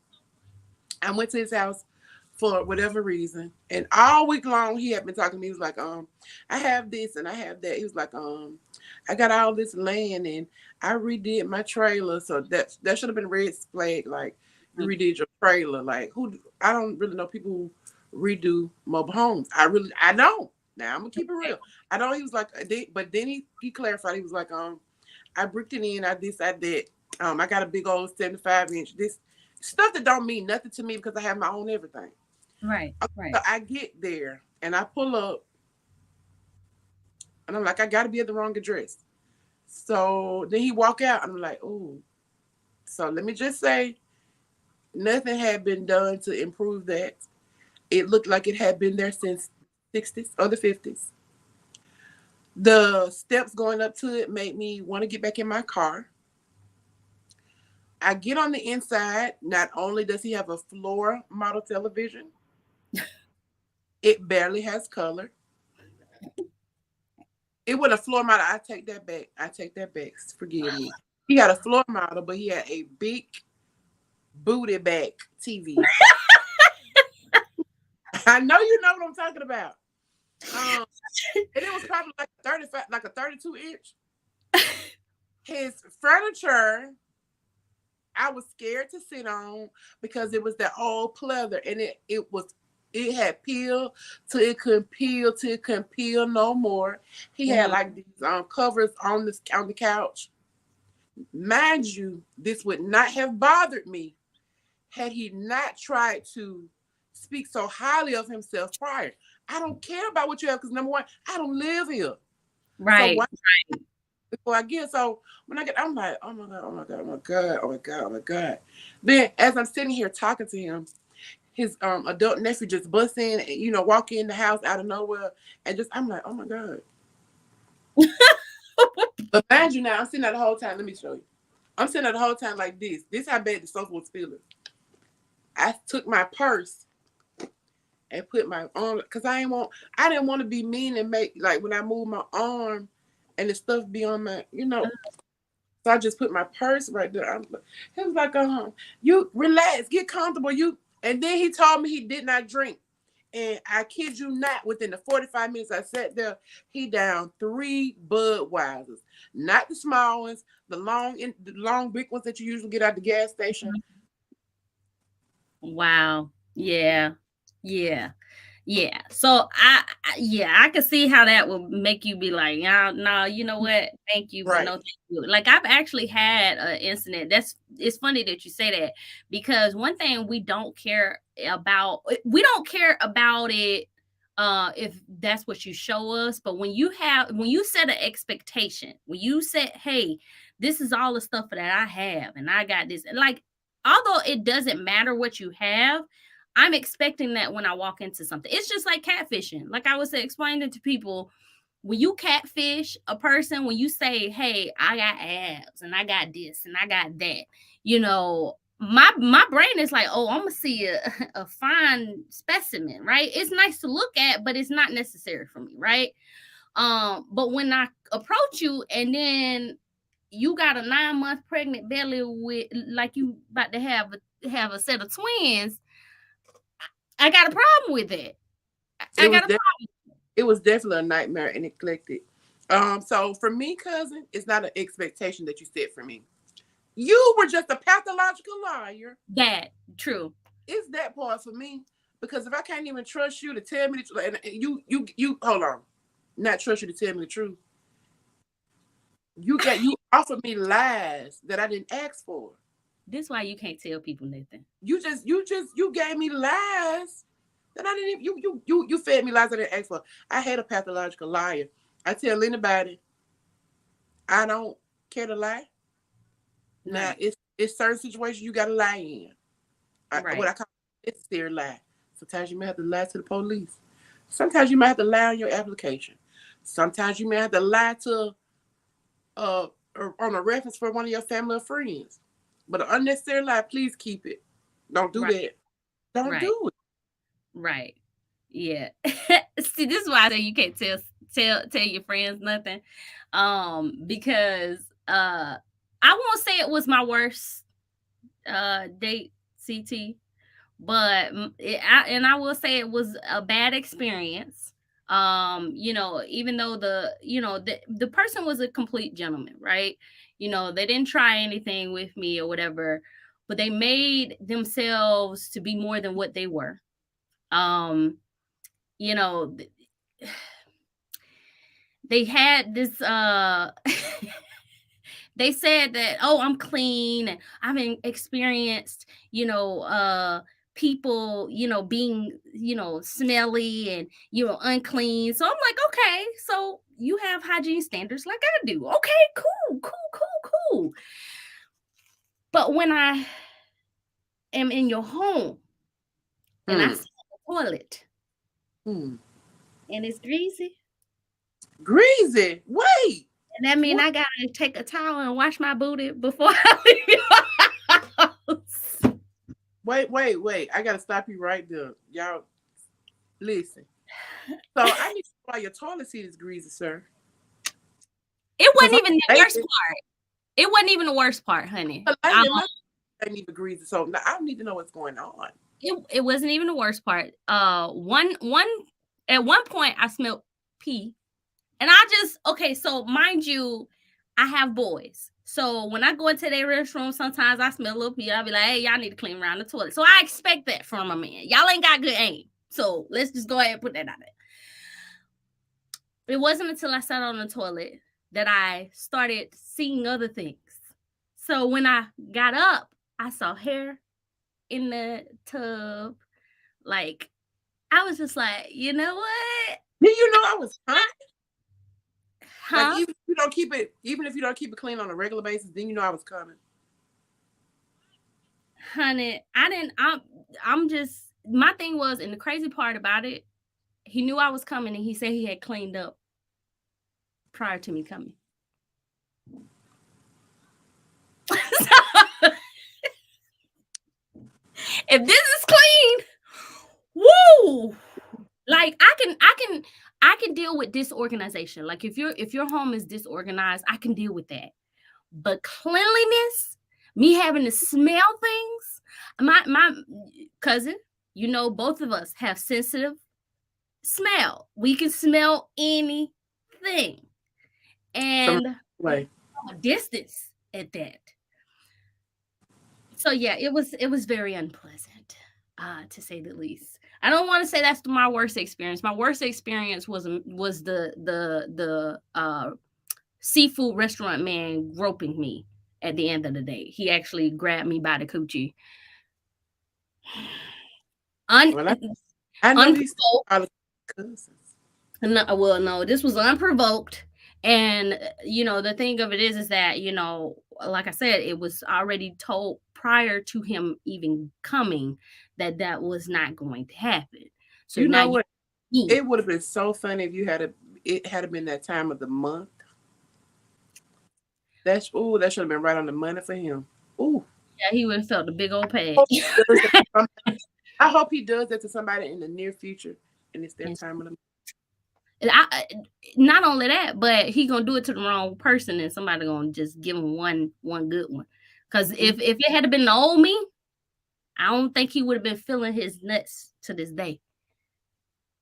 I went to his house for whatever reason. And all week long he had been talking to me. He was like, I have this and I have that. He was like, I got all this land and I redid my trailer. So that should have been a red flag. Like you redid your trailer. Like I don't really know people who redo mobile homes. I don't. Now I'm gonna keep it real. I know he was like, but then he clarified. He was like, I bricked it in. I this, I that. I got a big old 75-inch. This stuff that don't mean nothing to me because I have my own everything. Right, So right. I get there and I pull up and I'm like, I gotta be at the wrong address. So then he walk out and I'm like, oh. So let me just say, nothing had been done to improve that. It looked like it had been there since '60s or the '50s. The steps going up to it made me want to get back in my car. I get on the inside. Not only does he have a floor model television, it barely has color. It was a floor model. I take that back. I take that back. Forgive me. He had a floor model, but he had a big booty back TV. I know you know what I'm talking about. Um, and it was probably like 35, like a 32 inch. His furniture, I was scared to sit on because it was that old pleather, and it had peeled till it couldn't peel till it couldn't peel no more. He had Mhm. like these covers on the couch. Mind you, this would not have bothered me had he not tried to speak so highly of himself prior. I don't care about what you have because number one, I don't live here. So why Right. before I get so when I get I'm like, oh my god, oh my god, oh my god, oh my god, oh my god. Then as I'm sitting here talking to him, his adult nephew just busts in and walk in the house out of nowhere and just I'm like, oh my god. But mind you now, I'm sitting there the whole time. Let me show you. I'm sitting there the whole time like this. This how bad the sofa was feeling. I took my purse and put my arm because I didn't want to be mean and make like when I move my arm and the stuff be on my. So I just put my purse right there. He was like, you relax, get comfortable. And then he told me he did not drink. And I kid you not, within the 45 minutes I sat there, he down 3 Budweisers. Not the small ones, the long big ones that you usually get at the gas station. Wow. Yeah. Yeah. Yeah. So yeah, I could see how that would make you be like, "Yeah, no, you know what? Thank you, but no Right. thank you." Like I've actually had an incident. It's funny that you say that because one thing we don't care about it if that's what you show us, but when you set an expectation, when you said, "Hey, this is all the stuff that I have and I got this." And like although it doesn't matter what you have, I'm expecting that when I walk into something. It's just like catfishing. Like I was explaining to people, when you catfish a person, when you say, "Hey, I got abs and I got this and I got that," my brain is like, "Oh, I'm gonna see a fine specimen, right? It's nice to look at, but it's not necessary for me, right?" But when I approach you and then you got a 9-month pregnant belly with like you about to have a set of twins, I got a problem with it. I It was got a de- it was definitely a nightmare and eclectic. So for me, cousin, it's not an expectation that you set for me. You were just a pathological liar. that true. It's that part for me because if I can't even trust you to tell me the truth, and you hold on, not trust you to tell me the truth, you offered me lies that I didn't ask for. This why you can't tell people nothing. You gave me lies that I didn't even, you fed me lies I didn't ask for. I had a pathological liar. I tell anybody I don't care to lie. Now Right, it's certain situations you gotta lie in. What right, I call necessary lie. Sometimes you may have to lie to the police. Sometimes you might have to lie on your application. Sometimes you may have to lie to uh on a reference for one of your family or friends. But an unnecessary lie, please keep it. Don't do right, that. Don't right, do it. right. Yeah. See, this is why I say you can't tell your friends nothing. Because I won't say it was my worst date CT, but and I will say it was a bad experience. Even though the person was a complete gentleman, right? They didn't try anything with me or whatever, but they made themselves to be more than what they were. um you know th- they had this they said that, "Oh, I'm clean and I've experienced people being smelly and unclean." So I'm like, "Okay, so you have hygiene standards like I do. Okay, cool, cool, cool, cool." But when I am in your home and I Hmm. see the toilet Hmm. and it's greasy, Greasy. Wait. and that mean What? I gotta take a towel and wash my booty before I leave your house. Wait. I gotta stop you right there. Y'all listen. So I need to know why your toilet seat is greasy, sir. It Because wasn't I'm even the a worst lady. part. It wasn't even the worst part, honey. A lady, my ain't even greasy. So now I need to know what's going on. It wasn't even the worst part. One at one point I smelled pee, and I just okay. So mind you, I have boys, So when I go into their restroom, sometimes I smell a little pee. I'll be like, hey, y'all need to clean around the toilet. So I expect that from a man. Y'all ain't got good aim. So let's just go ahead and put that out there. It wasn't until I sat on the toilet that I started seeing other things. So when I got up, I saw hair in the tub. Like, I was just like, you know what? Did you know I was coming? Like Huh? even if you don't keep it clean on a regular basis, then you know I was coming. Honey, I didn't I'm just my thing was, and the crazy part about it, he knew I was coming and he said he had cleaned up prior to me coming. So, if this is clean, woo! Like I can deal with disorganization. Like if your home is disorganized, I can deal with that. But cleanliness, me having to smell things, my cousin, both of us have sensitive smell. We can smell anything. From And way. from a distance at that. So yeah, it was very unpleasant, to say the least. I don't want to say that's my worst experience. My worst experience was the seafood restaurant man groping me at the end of the day. He actually grabbed me by the coochie. Un Well, I know he's Unprovoked. probably cousins. No, well, no, this was unprovoked. And the thing of it is that, like I said, it was already told prior to him even coming that that was not going to happen. So You now know you what? me. It would have been so funny if it had been that time of the month. That should have been right on the money for him. Ooh. Yeah, he would have felt a big old pain. Hope he does that to I hope he does that to somebody in the near future and it's their time of the And not only that, but he gonna do it to the wrong person, and somebody gonna just give him one good one. Because month. if it had been the old me, I don't think he would have been feeling his nuts to this day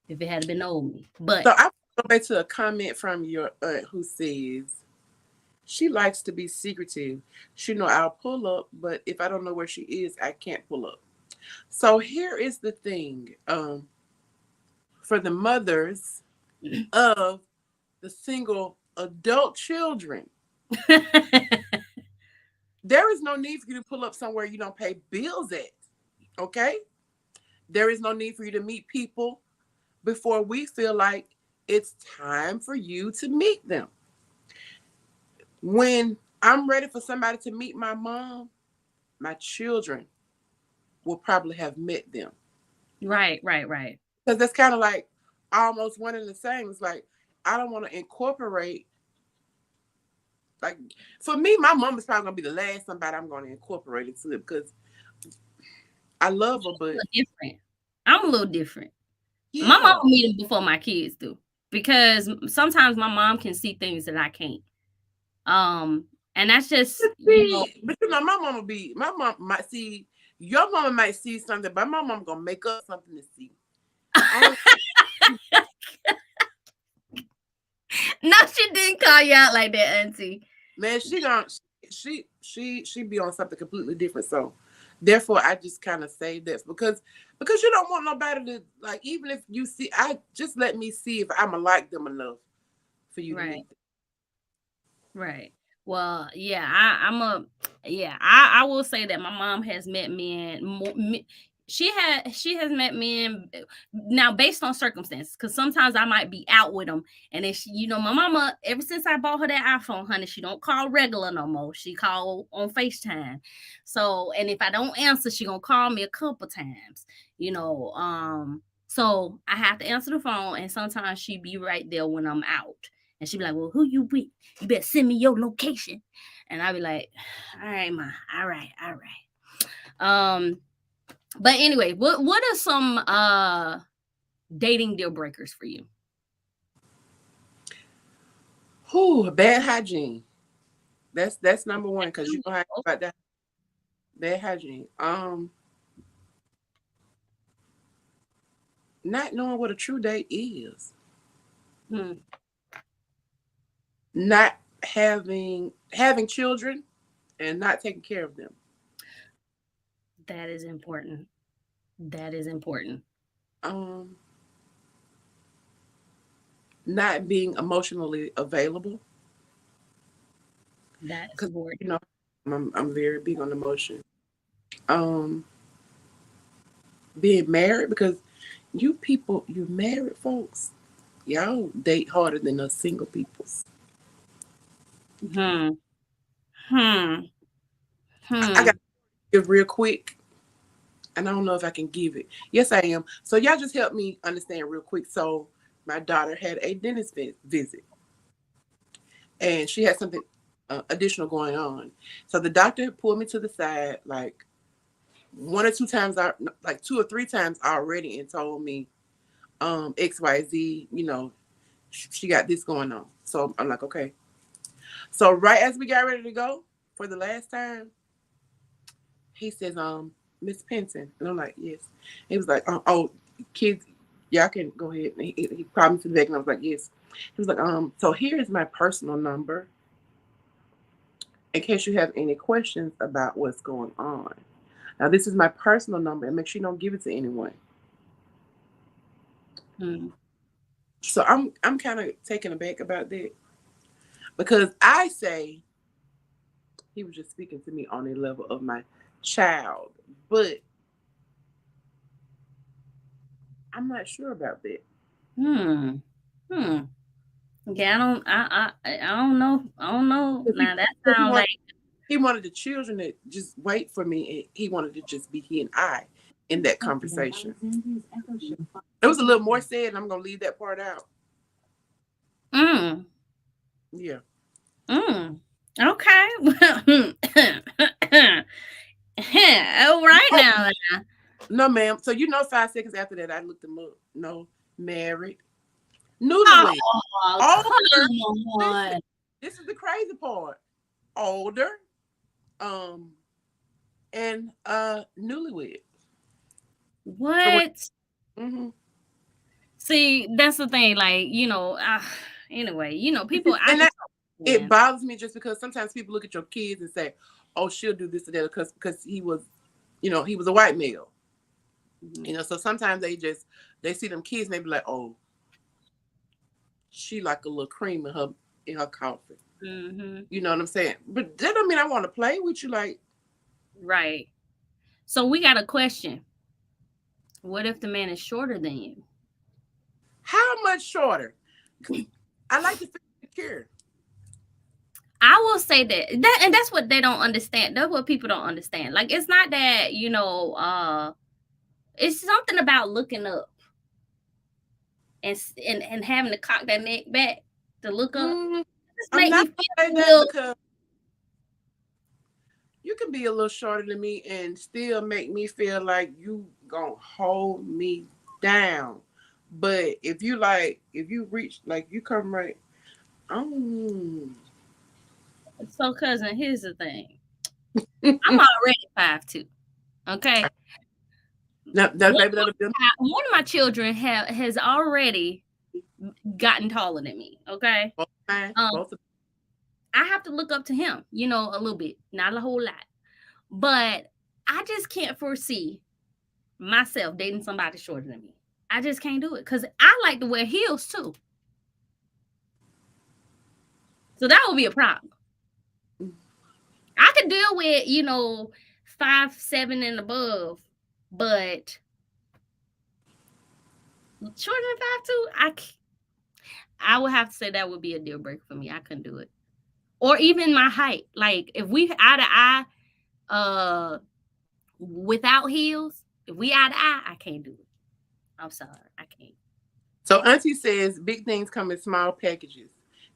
if it had been the old me. But So I go back to a comment from your aunt who says she likes to be secretive. She know I'll pull up, but if I don't know where she is, I can't pull up. So here is the thing. For the mothers of the single adult children, there is no need for you to pull up somewhere you don't pay bills at. Okay? There is no need for you to meet people before we feel like it's time for you to meet them. When I'm ready for somebody to meet my mom, my children will probably have met them. right, right, right. Because that's kind of like almost one and the same. It's like I don't want to incorporate. Like for me, my mom is probably gonna be the last somebody I'm gonna incorporate into it because I love her, A but little different. I'm a little different. My mom yeah. will meet him before my kids do because sometimes my mom can see things that I can't. Um, and that's just See, but my mom might see your mama might see something, but my mom gonna make up something to see. I don't no, she didn't call you out like that, Auntie. man, she be on something completely different. So therefore I just kind of say this because you don't want nobody to like even if you see I just let me see if I'ma like them enough for you to Right. meet them. Right. Well, yeah, I will say that my mom has met men she has met men now based on circumstances because sometimes I might be out with them and then my mama ever since I bought her that iPhone, honey, she don't call regular no more. She call on FaceTime. So, and if I don't answer, she gonna call me a couple times. So I have to answer the phone and sometimes she be right there when I'm out. And she be like, well, who you with? You better send me your location. And I be like, all right, ma. All right, all right. But anyway, what are some dating deal breakers for you? Whew, bad hygiene. That's number one because you know how I feel about that bad hygiene. Not knowing what a true date is. Hmm. Not having having children and not taking care of them. That is important. That is important. Um, Not being emotionally available That's because important. you know I'm very big on emotion. Um, Being married because you people, you married folks, y'all date harder than us single peoples. Hmm. Hmm. I got Hmm. to give real quick, and I don't know if I can give it. Yes, I am. So y'all just help me understand real quick. So my daughter had a dentist visit, and she had something additional going on. So the doctor pulled me to the side like one or two times, like two or three times already, and told me XYZ. She got this going on. So I'm like, okay. So right as we got ready to go for the last time, he says, Miss Penton. And I'm like, yes. He was like, oh, kids, y'all can go ahead. And he called me to the back and I was like, yes. He was like, so here is my personal number in case you have any questions about what's going on. Now this is my personal number and make sure you don't give it to anyone. Hmm. So I'm kind of taken aback about that because I say he was just speaking to me on a level of my child, but I'm not sure about that. Hmm. Hmm. Yeah, I don't know. I don't know. Because Now that he sounds wanted like he wanted the children to just wait for me, and he wanted to just be he and I in that conversation. There was a little more said, and I'm gonna leave that part out. mm, Yeah. mm. Okay. All right Oh now. no, ma'am. So 5 seconds after that, I looked him up. No, married, newlywed, Oh, older. come Listen, on. this is the crazy part. Older, um, and newlywed. So we're What? mm-hmm. See, that's the thing. Like, anyway, people, I And just that don't it understand. bothers me just because sometimes people look at your kids and say, "Oh, she'll do this or that," because he was a white male. Mhm. So sometimes they see them kids and they be like, "Oh, she like a little cream in her coffee." Mhm. You know what I'm saying? But that don't mean I want to play with you. Like, Right. So we got a question. What if the man is shorter than you? how much shorter? I like to feel secure. I will say that and that's what they don't understand. That's what people don't understand. Like it's not that, it's something about looking up and having to cock that neck back to look up. Mm, Just I'm make not me gonna say feel a that little. because you can be a little shorter than me and still make me feel like you gonna hold me down. But if you reach, like you come right, oh, So cousin, here's the thing. I'm already 5'2". Okay. that baby that'll be One of my children has already gotten taller than me. Okay. both mine, Um, both of I have to look up to him, a little bit, not a whole lot. But I just can't foresee myself dating somebody shorter than me. I just can't do it because I like to wear heels too. So that would be a problem. them. I could deal with, 5'7" and above, but shorter than 5'2", I would have to say that would be a deal breaker for me. I couldn't do it. Or even my height. Like if we eye to eye, uh, without heels, if we eye to eye, I can't do it. I'm sorry, I can't. So Auntie says big things come in small packages.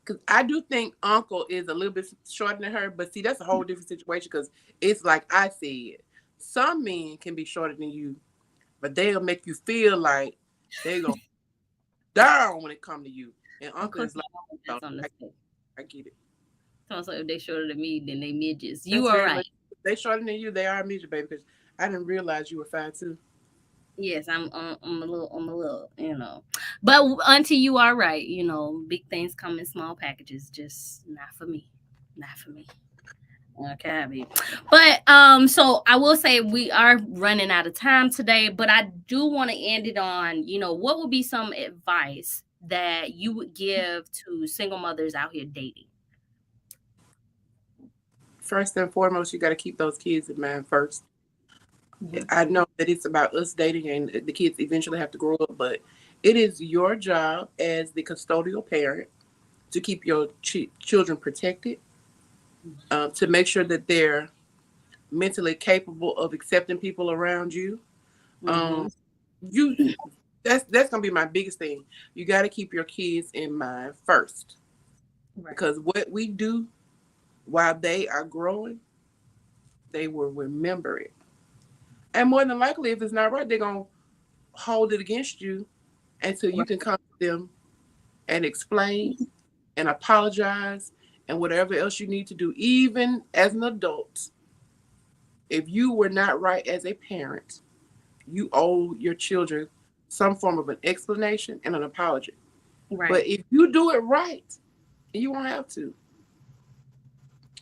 Cause I do think Uncle is a little bit shorter than her, but see that's a whole different situation. Cause it's like I said, some men can be shorter than you, but they'll make you feel like they go down when it come to you. And Of Uncle course, is my like, mama oh, just on the spectrum. I get it. So if they shorter than me, then they midgets. You That's are very right. much they shorter than you. They are a midget, baby. Because I didn't realize you were 5'2". Yes, I'm a little, But until you are right, big things come in small packages, just not for me. Not for me. Okay, but so I will say we are running out of time today, but I do want to end it on, what would be some advice that you would give to single mothers out here dating? First and foremost, you got to keep those kids in mind first. Mhm. I know that it's about us dating and the kids eventually have to grow up, but it is your job as the custodial parent to keep your children protected, to make sure that they're mentally capable of accepting people around you. Mhm. Um, you that's gonna be my biggest thing. You got to keep your kids in mind first, Right. because what we do while they are growing, they will remember it. And more than likely, if it's not right, they're gonna hold it against you until you Right. can come to them and explain and apologize and whatever else you need to do. Even as an adult, if you were not right as a parent, you owe your children some form of an explanation and an apology. Right. But if you do it right, you won't have to.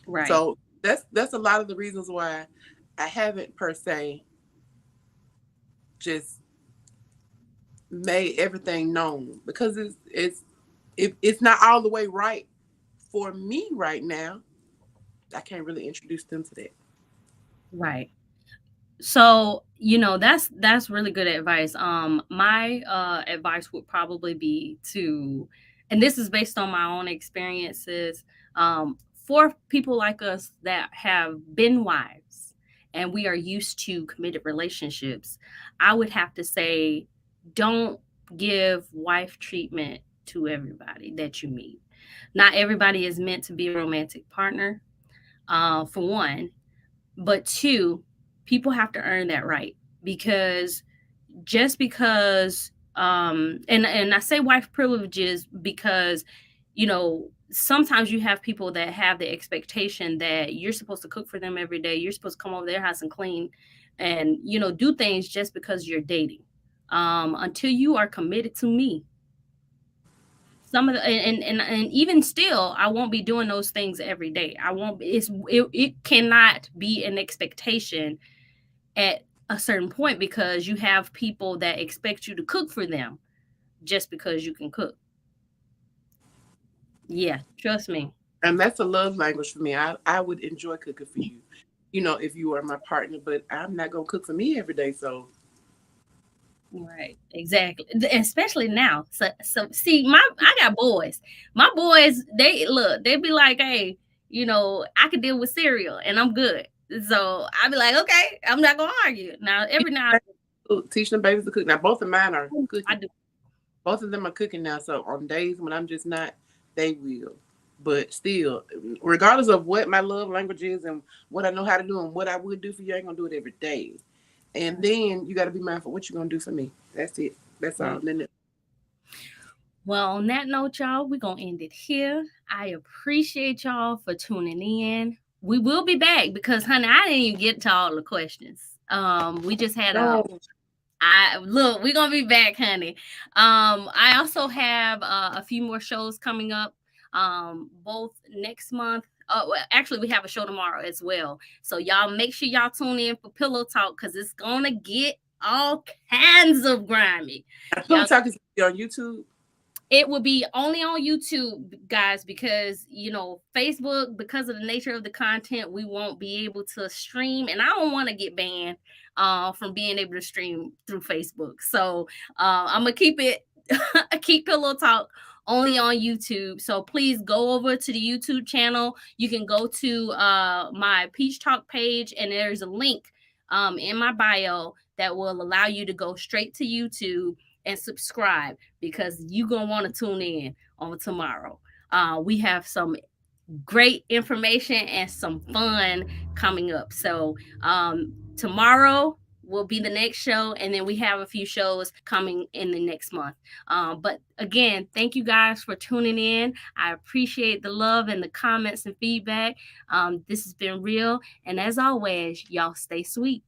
Right. So that's a lot of the reasons why I haven't per se just made everything known, because it's not all the way right for me right now. I can't really introduce them to that. Right. So, that's really good advice. My advice would probably be to, and this is based on my own experiences, for people like us that have been wives and we are used to committed relationships, I would have to say, don't give wife treatment to everybody that you meet. Not everybody is meant to be a romantic partner, for one. But two, people have to earn that right, because just because, and I say wife privileges because, sometimes you have people that have the expectation that you're supposed to cook for them every day, you're supposed to come over their house and clean and, do things just because you're dating. Until you are committed to me, some of the, and even still, I won't be doing those things every day. I won't, it cannot be an expectation at a certain point, because you have people that expect you to cook for them just because you can cook. Yeah, trust me. And that's a love language for me. I would enjoy cooking for you, if you were my partner, but I'm not gonna cook for me every day. So Right, exactly. Especially now. So see, I got boys. My boys, they look, they be like, hey, I can deal with cereal and I'm good. So I be like, okay, I'm not gonna argue. Now every now teach them babies to cook. Now both of mine are I cooking. do. Both of them are cooking now. So on days when I'm just not, they will. But still, regardless of what my love language is and what I know how to do and what I would do for you, I ain't gonna do it every day. And then you got to be mindful what you're gonna do for me. That's it. That's all. Right. Then Well, on that note, y'all, we're going to end it here. I appreciate y'all for tuning in. We will be back because, honey, I didn't even get to all the questions. We just had no, I look, we're gonna be back, honey. I also have a few more shows coming up, both next month. Well, actually, we have a show tomorrow as well. So y'all make sure y'all tune in for Pillow Talk because it's gonna get all kinds of grimy. Pillow Y'all, Talk is on YouTube. it will be only on YouTube, guys, because Facebook, because of the nature of the content, we won't be able to stream, and I don't want to get banned from being able to stream through Facebook. So I'm gonna keep it keep Pillow Talk only on YouTube. So please go over to the YouTube channel. You can go to my Peach Talk page, and there's a link in my bio that will allow you to go straight to YouTube and subscribe, because you're gonna want to tune in on tomorrow. We have some great information and some fun coming up. So tomorrow will be the next show, and then we have a few shows coming in the next month. But again, thank you guys for tuning in. I appreciate the love and the comments and feedback. This has been real, and as always, y'all stay sweet.